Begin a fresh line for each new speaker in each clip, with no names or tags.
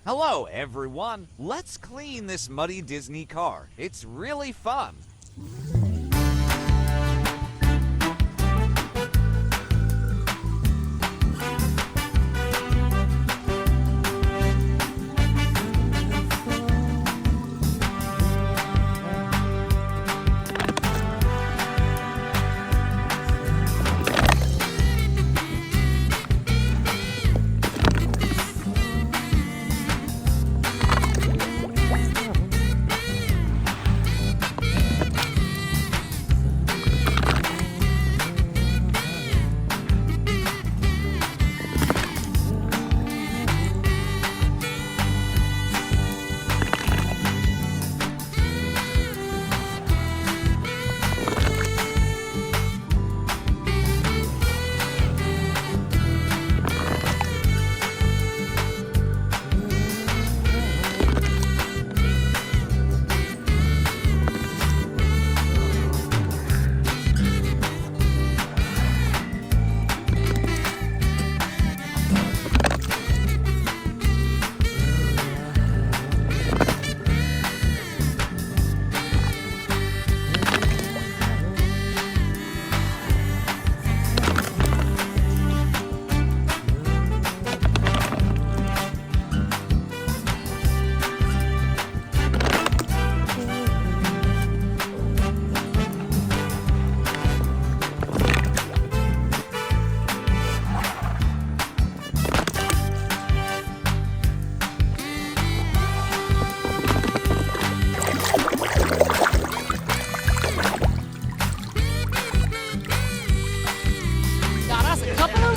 Hello, everyone. Let's clean this muddy Disney car. It's really fun.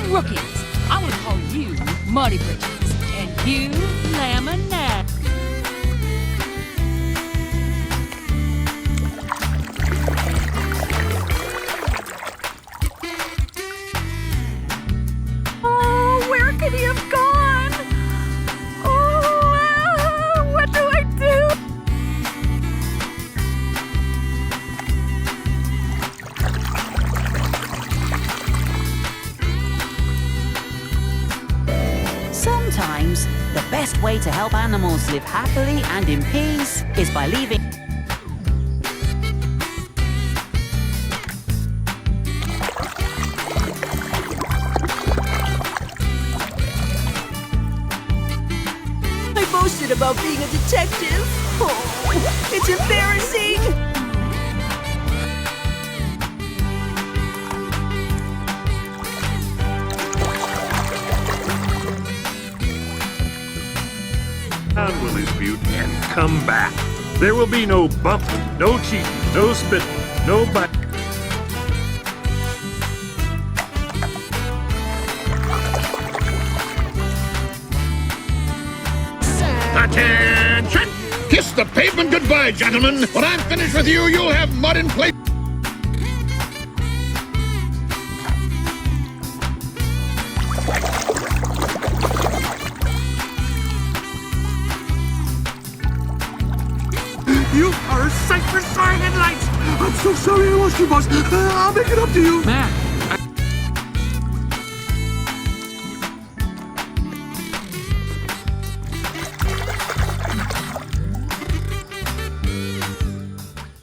Rookies. I would call you Muddy Britches, and you Laminate.
Oh, where could he have gone? Oh, what do I do?
Sometimes, the best way to help animals live happily and in peace is by leaving...
I boasted about being a detective. Oh, it's embarrassing.
On Willie's Butte and come back. There will be no bumping, no cheating, no spitting, no bite.
Attention! Kiss the pavement goodbye, gentlemen. When I'm finished with you, you'll have mud in place.
You are a sight for sore headlights! I'm so sorry I lost you, boss. I'll make it up to you.
Matt,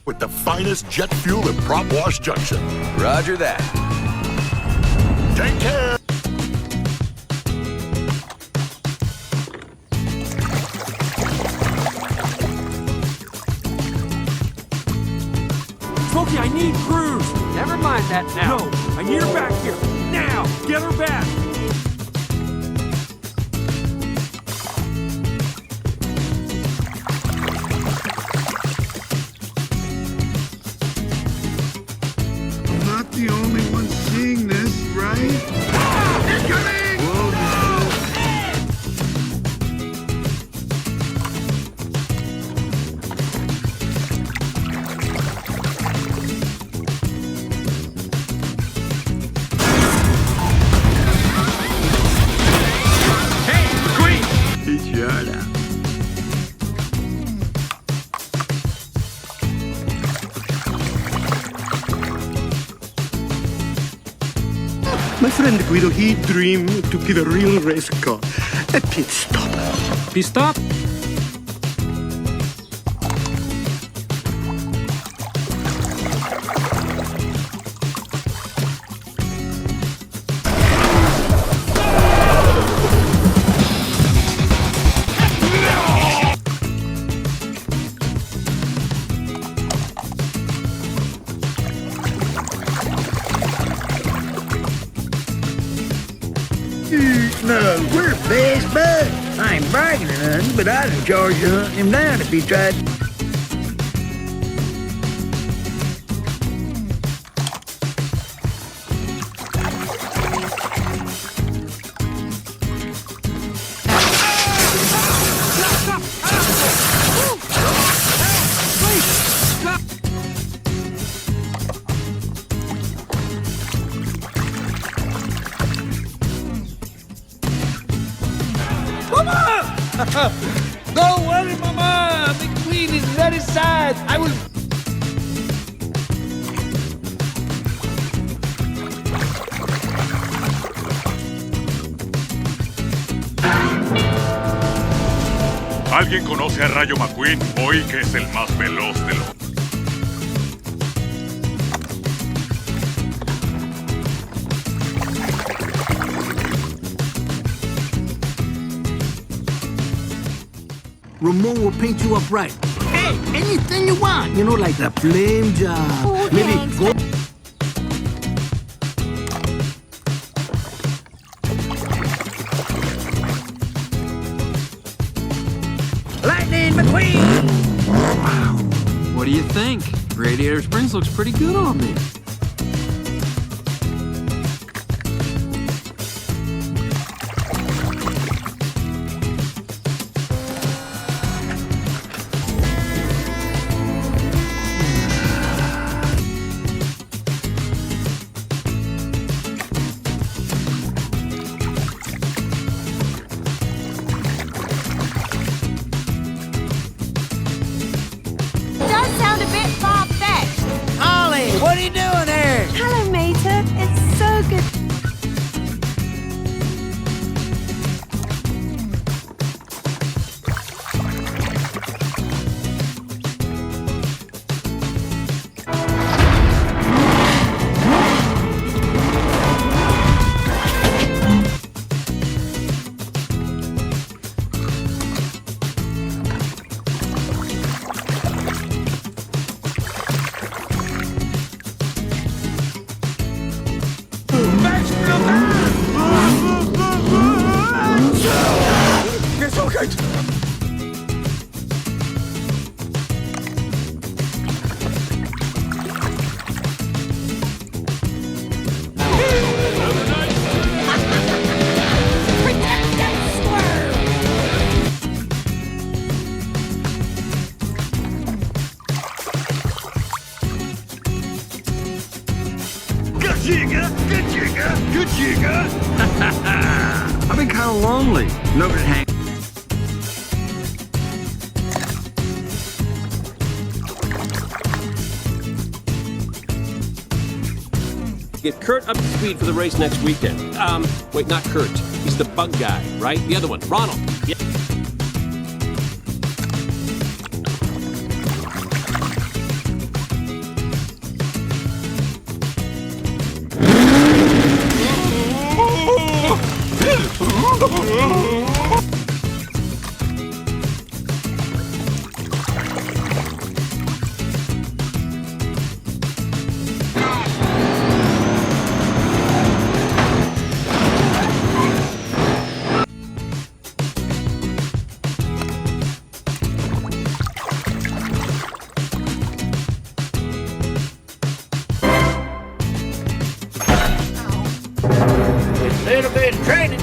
With the finest jet fuel at Prop Wash Junction.
Roger that.
Take care!
Smokey, I need crews.
never mind that now.
No, I need her back here. Now, get her back.
I'm not the only one seeing this, right?
Incoming!
Whoa,
My friend Guido, he dreamed to give a real race car a pit stop Pista?
No, we're best buds. I ain't bragging or nothing, but I'd in charge of hunting him down if he tried.
Don't worry, Mama! The queen is very sad. I will...
¿Alguien conoce a Rayo McQueen? Hoy que es el más veloz de los...
Ramon will paint you up right. Hey, anything you want. You know, like the flame job.
Oh,
Maybe
thanks.
go... Lightning McQueen!
What do you think? Radiator Springs looks pretty good on me.
Does sound a bit far-fetched.
Ollie, what are you doing there?
Hello, Mater. It's so good.
Good jigger. I've been kind of lonely. Nobody to hang.
Get Kurt up to speed for the race next weekend. Wait, not Kurt. He's the bug guy, right? The other one, Ronald. Yeah.
Little bit of training.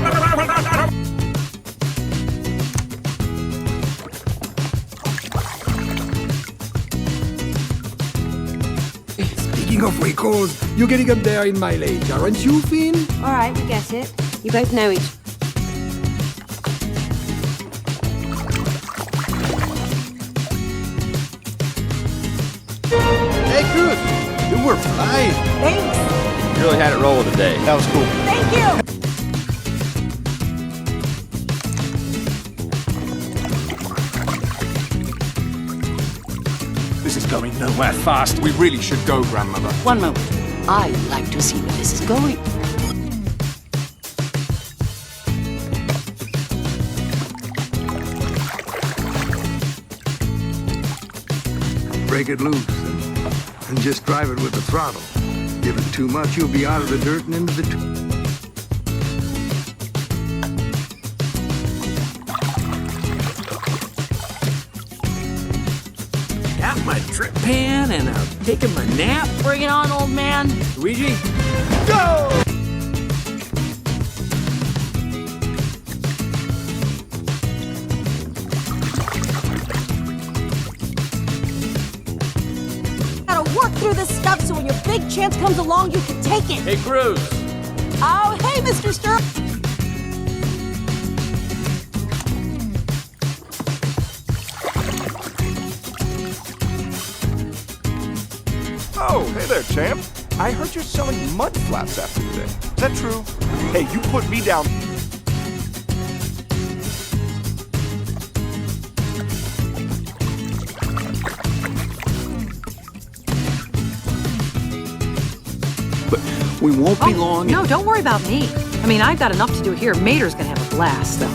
Speaking of vehicles, you're getting up there in mileage, aren't you, Finn?
All right, we get it. You both know each.
Hey, good. You were flying.
Thanks.
You really had it rolling today.
That was cool.
Thank you.
going nowhere fast.
We really should go, Grandmother.
One moment. I'd like to see where this is going.
Break it loose and just drive it with the throttle. Give it too much, you'll be out of the dirt and into the...
Got my drip pan and I'm taking my nap.
Bring it on, old man.
Luigi, go!
Gotta work through this stuff so when your big chance comes along, you can take it.
Hey, Cruz.
Oh, hey, Mr. Stir.
Oh, hey there, champ. I heard you're selling mud flaps after today. Is that true? Hey, you put me down.
But we won't be long.
No, don't worry about me. I mean, I've got enough to do here. Mater's gonna have a blast, though.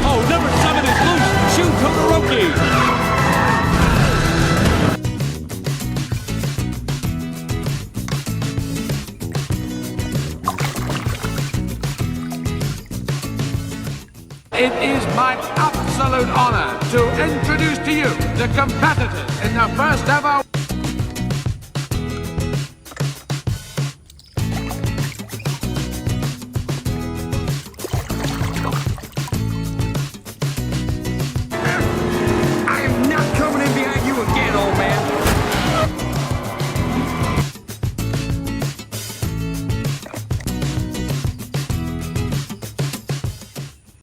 Oh, number 7 is loose. Shoot Todoroki.
It is my absolute honor to introduce to you the competitors in the first ever